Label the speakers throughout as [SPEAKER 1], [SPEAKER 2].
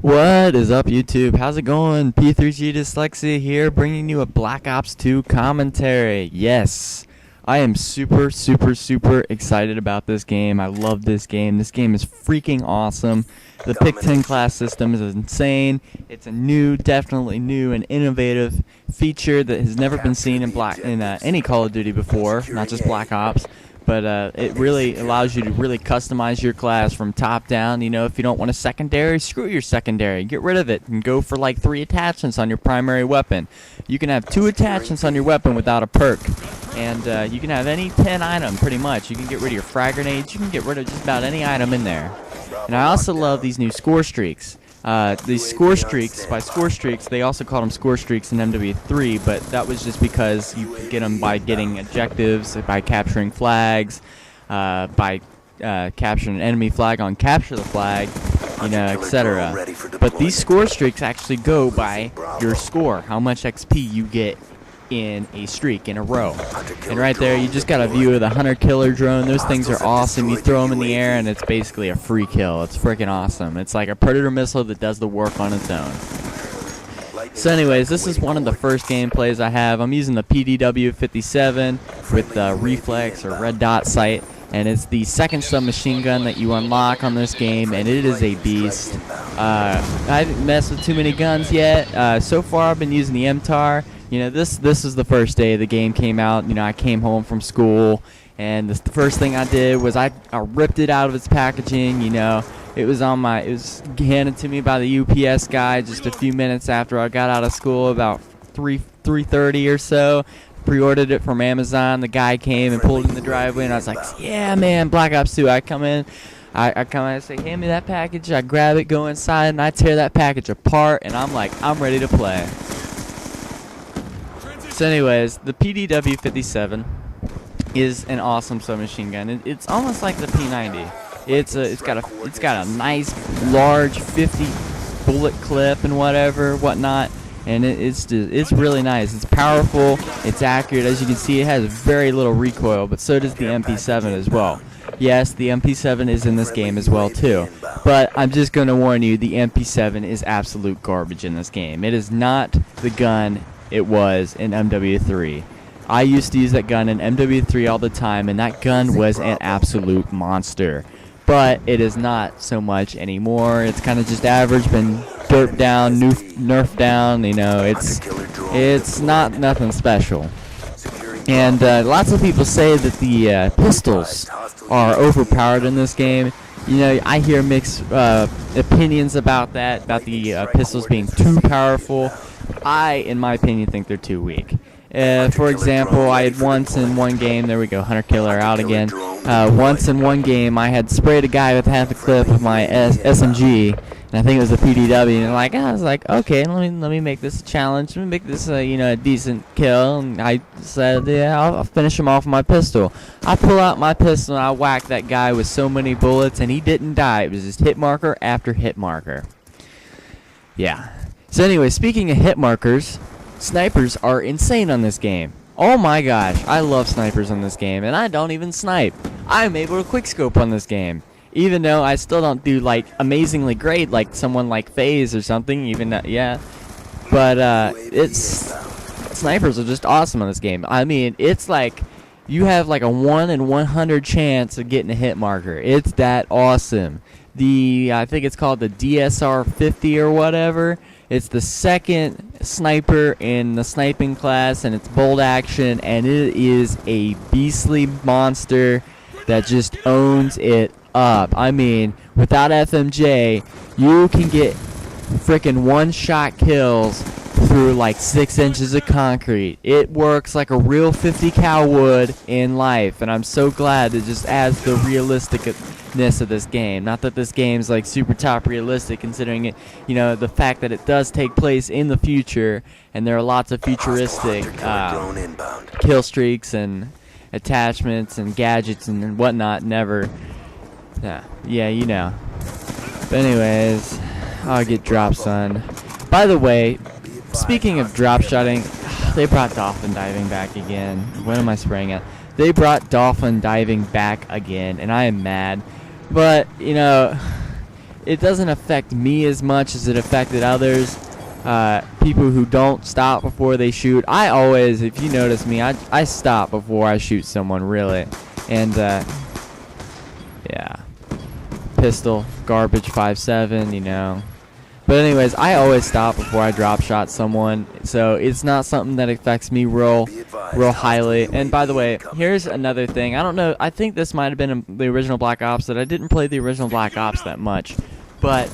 [SPEAKER 1] What is up, YouTube? How's it going? P3G Dyslexia here, bringing you a Black Ops 2 commentary. Yes, I am super excited about this game. I love this game. This game is freaking awesome. The Pick 10 class system is insane. It's a definitely new and innovative feature that has never been seen in any Call of Duty before, not just Black Ops. But it really allows you to really customize your class from top down. You know, if you don't want a secondary, screw your secondary. Get rid of it and go for like 3 attachments on your primary weapon. You can have 2 attachments on your weapon without a perk. And you can have any 10 item pretty much. You can get rid of your frag grenades. You can get rid of just about any item in there. And I also love these new score streaks. These score streaks, by score streaks, they also called them score streaks in MW3, but that was just because you could get them by getting objectives, by capturing flags, by capturing an enemy flag on capture the flag, you know, etc. But these score streaks actually go by your score, how much XP you get in a streak, in a row. And right there, you just got a view of the hunter-killer drone. Those things are awesome. You throw them in the air, and it's basically a free kill. It's freaking awesome. It's like a Predator missile that does the work on its own. So anyways, this is one of the first gameplays I have. I'm using the PDW-57 with the reflex or red dot sight, and it's the second submachine gun that you unlock on this game, and it is a beast. I haven't messed with too many guns yet. So far, I've been using the MTAR. You know, this is the first day the game came out. You know, I came home from school, and the first thing I did was I ripped it out of its packaging. You know, it was handed to me by the UPS guy just a few minutes after I got out of school, about 3:30 or so. Pre-ordered it from Amazon. The guy came and pulled in the driveway, and I was like, yeah, man, Black Ops 2. I come in, I come in and say, hand me that package. I grab it, go inside, and I tear that package apart, and I'm like, I'm ready to play. So anyways, the PDW-57 is an awesome submachine gun. It's almost like the P90. It's got a nice large 50 bullet clip and whatnot, and it's really nice. It's powerful. It's accurate. As you can see, it has very little recoil, but so does the MP7 as well. Yes, the MP7 is in this game as well too, but I'm just going to warn you, the MP7 is absolute garbage in this game. It is not the gun it was in MW3. I used to use that gun in MW3 all the time, and that gun was an absolute monster. But it is not so much anymore. It's kind of just average, been derped down, nerfed down. You know, it's not nothing special. And lots of people say that the pistols are overpowered in this game. You know, I hear mixed opinions about that, about the pistols being too powerful. I, in my opinion, think they're too weak. For example, I had once in one game, there we go, hunter-killer out again. Once in one game, I had sprayed a guy with half a clip of my SMG, and I think it was a PDW, and I was like, okay, let me make this a challenge, let me make this a decent kill, and I said, yeah, I'll finish him off with my pistol. I pull out my pistol, and I whack that guy with so many bullets, and he didn't die. It was just hit marker after hit marker. Yeah. So anyway, speaking of hit markers, snipers are insane on this game. Oh my gosh, I love snipers on this game, and I don't even snipe. I'm able to quickscope on this game, even though I still don't do like amazingly great like someone like FaZe or something. Even yeah, but snipers are just awesome on this game. I mean, it's like you have like a 1 in 100 chance of getting a hit marker. It's that awesome. I think it's called the DSR-50 or whatever. It's the second sniper in the sniping class, and it's bolt action, and it is a beastly monster that just owns it up. I mean, without FMJ, you can get frickin' one-shot kills through like 6 inches of concrete. It works like a real 50 cal would in life, and I'm so glad it just adds the realisticness of this game. Not that this game's like super top realistic, considering it, you know, the fact that it does take place in the future, and there are lots of futuristic kill streaks and attachments and gadgets and whatnot. Yeah, you know. But anyways, I'll get drop son. By the way, speaking of drop shotting, they brought dolphin diving back again. What am I spraying at? They brought dolphin diving back again, and I am mad. But, you know, it doesn't affect me as much as it affected others. People who don't stop before they shoot. I always, if you notice me, I stop before I shoot someone, really. And yeah, pistol, garbage 5.7, you know. But anyways, I always stop before I drop shot someone, so it's not something that affects me real highly. And by the way, here's another thing. I don't know, I think this might have been the original Black Ops, that I didn't play the original Black Ops that much. But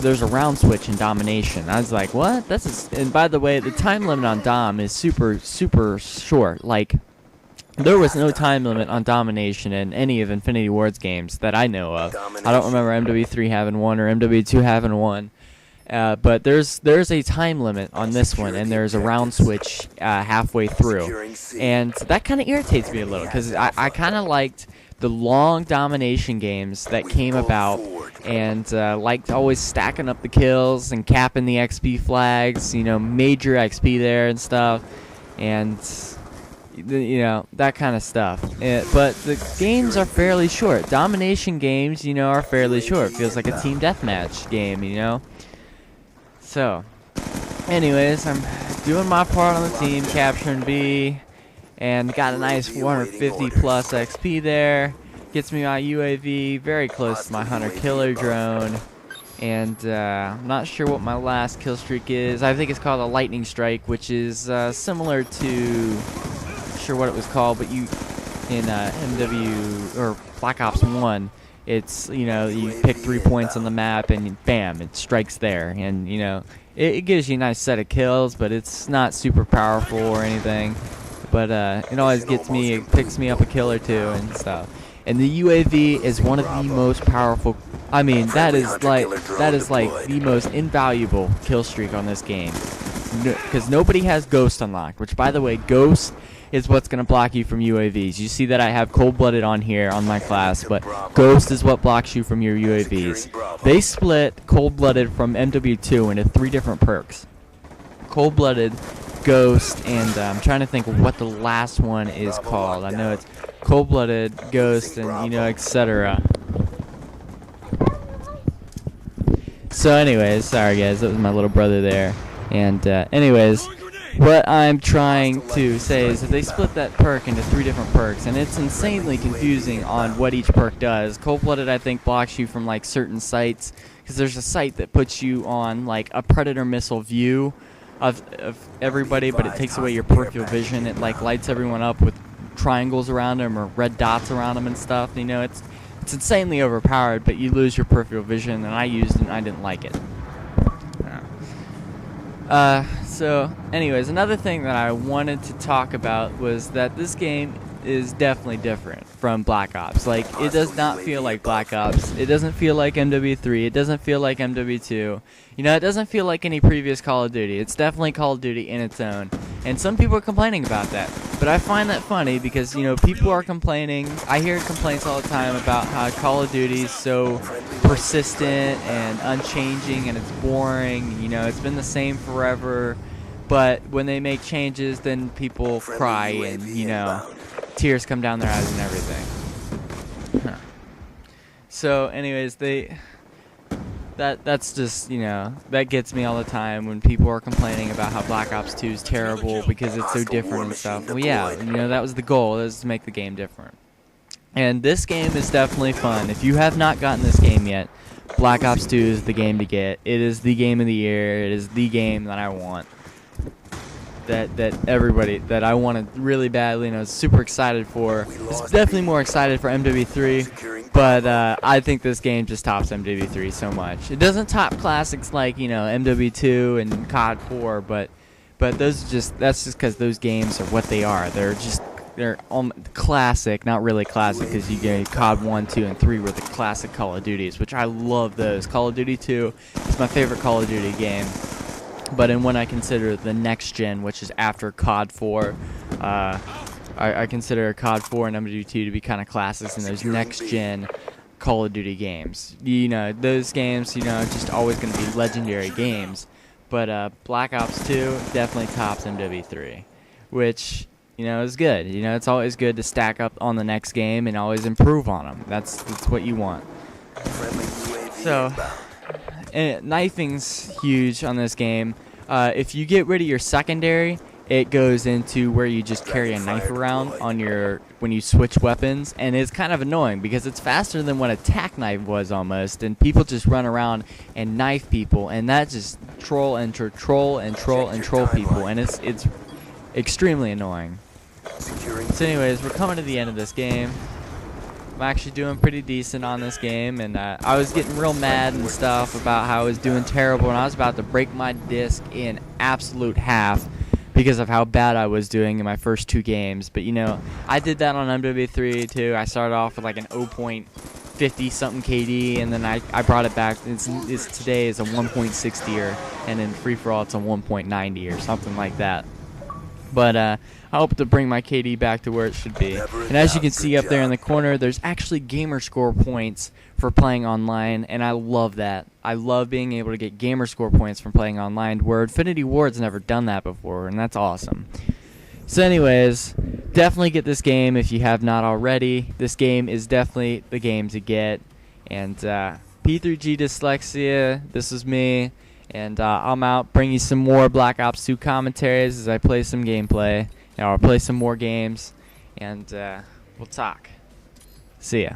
[SPEAKER 1] there's a round switch in Domination. I was like, what? And by the way, the time limit on Dom is super short. Like, there was no time limit on Domination in any of Infinity Ward's games that I know of. I don't remember MW3 having one or MW2 having one. But there's a time limit on this one, and there's a round switch halfway through. And that kind of irritates me a little, because I kind of liked the long Domination games that came about, and liked always stacking up the kills and capping the XP flags, you know, major XP there and stuff, and you know, that kind of stuff. But the games are fairly short. Domination games, you know, are fairly short. It feels like a team deathmatch game, you know. So, anyways, I'm doing my part on the team, capturing B, and got a nice 450 plus XP there. Gets me my UAV, very close to my hunter killer drone. And I'm not sure what my last kill streak is. I think it's called a lightning strike, which is similar to, not sure what it was called, but you in MW or Black Ops 1. It's, you know, you pick 3 points on the map and bam, it strikes there. And, you know, it gives you a nice set of kills, but it's not super powerful or anything. But it always gets me, it picks me up a kill or two and stuff. And the UAV is one of the most powerful, I mean, that is like the most invaluable kill streak on this game. Because nobody has Ghost unlocked, which, by the way, Ghost is what's going to block you from UAVs. You see that I have Cold-Blooded on here on my class, but Ghost is what blocks you from your UAVs. They split Cold-Blooded from MW2 into 3 different perks. Cold-Blooded, Ghost, and I'm trying to think of what the last one is called. I know it's Cold-Blooded, Ghost, and, you know, etc. So anyways, sorry guys, that was my little brother there. And anyways, what I'm trying to say is that they split that perk into 3 different perks, and it's insanely confusing on what each perk does. Cold-Blooded, I think, blocks you from like certain sights, because there's a sight that puts you on like a predator missile view of everybody, but it takes away your peripheral vision. It like lights everyone up with triangles around them or red dots around them and stuff. You know, it's insanely overpowered, but you lose your peripheral vision, and I used it and I didn't like it. So anyways, another thing that I wanted to talk about was that this game is definitely different from Black Ops. Like, it does not feel like Black Ops. It doesn't feel like MW3. It doesn't feel like MW2. You know, it doesn't feel like any previous Call of Duty. It's definitely Call of Duty in its own. And some people are complaining about that. But I find that funny because, you know, people are complaining. I hear complaints all the time about how Call of Duty is so persistent and unchanging and it's boring. You know, it's been the same forever. But when they make changes, then people cry and, you know, tears come down their eyes and everything. So anyways, that's just, you know, that gets me all the time when people are complaining about how Black Ops 2 is terrible because it's so different and stuff. Well, yeah, you know, that was the goal, is to make the game different. And this game is definitely fun. If you have not gotten this game yet, Black Ops 2 is the game to get. It is the game of the year. It is the game that I want. That everybody, that I want to really badly, and I was super excited for. It's definitely more excited for MW3, but I think this game just tops MW3 so much. It doesn't top classics like, you know, MW2 and COD 4, but that's just because those games are what they are. They're classic, not really classic, because you get COD 1, 2, and 3 were the classic Call of Duties, which I love those. Call of Duty 2 is my favorite Call of Duty game. But in when I consider the next gen, which is after COD 4, I consider COD 4 and MW2 to be kind of classics in those next gen Call of Duty games. You know, those games, you know, just always going to be legendary games. But Black Ops 2 definitely tops MW3, which, you know, is good. You know, it's always good to stack up on the next game and always improve on them. That's what you want. So, and knifing's huge on this game. If you get rid of your secondary, it goes into where you just carry a knife around on when you switch weapons, and it's kind of annoying because it's faster than what a tack knife was almost, and people just run around and knife people, and that just troll people, and it's extremely annoying. So anyways, we're coming to the end of this game. I'm actually doing pretty decent on this game, and I was getting real mad and stuff about how I was doing terrible, and I was about to break my disc in absolute half because of how bad I was doing in my first 2 games. But you know, I did that on MW3 too. I started off with like an 0.50 something KD, and then I brought it back. Today is a 1.60er, and in free for all it's a 1.90 or something like that. But I hope to bring my KD back to where it should be. And as you can see up there in the corner, there's actually gamer score points for playing online, and I love that. I love being able to get gamer score points from playing online, where Infinity Ward's never done that before, and that's awesome. So anyways, definitely get this game if you have not already. This game is definitely the game to get. And P3G Dyslexia, this is me. And I'm out bringing you some more Black Ops 2 commentaries as I play some gameplay. I'll play some more games, and we'll talk. See ya.